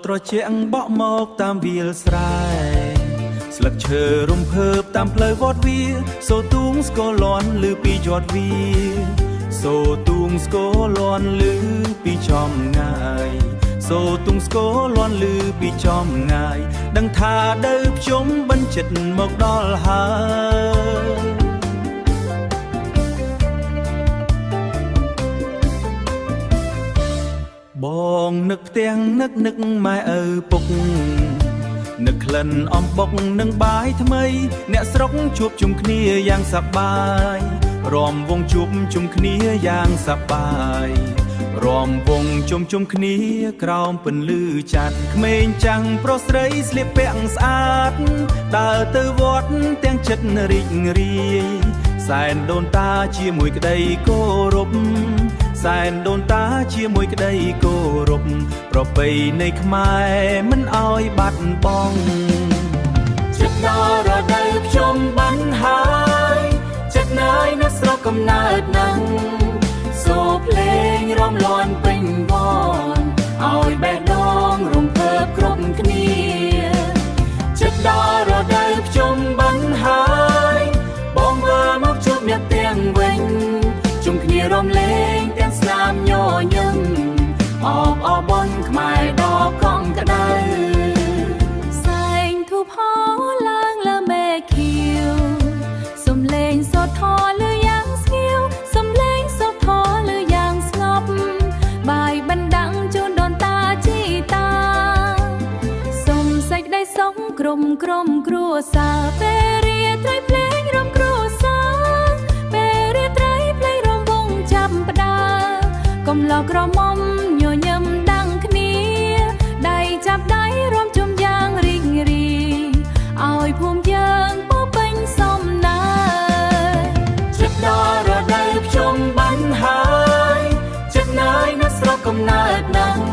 ត្រជាក់បក់មកតាមវាលស្រែស្លឹកឈើរំភើបតាមផ្លូវវត្តវាសូទូងស្គរលាន់ឮពីយត់វាសូទូងស្គរលាន់ឮពីចំងាយសូទូងស្គរលាន់ឮពីចំងាយដឹងថាដើភ្ជុំបញ្ចិតមកដល់ហើយបងនឹកផ្ទាំងនឹកម៉ែឪពុកនឹកក្លិនអំបុកនឹងបាយថ្មីអ្នកស្រុកជួបជុំគ្នាយ៉ាងសប្បាយរាំវងជួបជុំគ្នាយ៉ាងសប្បាយរាំវងជុំគ្នាក្រោមពន្លឺចាត់ក្មេងចាំងប្រុសស្រីស្លៀកពាក់ស្អាតដើរទៅវត្តទាំងចិត្តរីករាយសែនដូនតាជាមួយក្តីគោរពសែនដូនតាជាមួយក្តីគោរពប្រពៃណីខ្មែរមិនអោយបាត់បង់ចិត្តដល់រដូវភ្ជុំបានហើយចិត្តណយនៅស្រុកកំណើតនឹងសូភ្លេងរំលាន់ពេញវត្តអោយបេះដូងរំភើបគ្រប់គ្នាចិត្តដល់រដូវភ្ជុំបានហើយបងវិលមកជួបអ្នកទាំងវិញជុំគ្នារំលែងទាំងស្នាមញញឹមអបអបនខ្មែរដល់កងក្ដៅសែងធូបហោឡើងលើមេខៀវសំលេងសូត្រធម៌លើយ៉ាងស្ងៀវសំលេងសូត្រធម៌លើយ៉ាងស្ងប់បាយបណ្ដាំងជូនដូនតាជីតាសុំសេចក្ដីសុខក្រុមគ្រួសារពេលរាត្រីភ្លេងរំគ្រួសារពេលរាត្រីភ្លេងរំវងចាប់ផ្ដើកំឡោក្រមុំញញឹមដាំងគ្នាដៃចាប់ដៃរួមជុំយ៉ាងរីករាយឲ្យភូមិយើងពោពេញសំណាយចិត្តដល់រដូវភ្ជុំបានហើយចិត្តណយនៅស្រុកកំណើតនឹង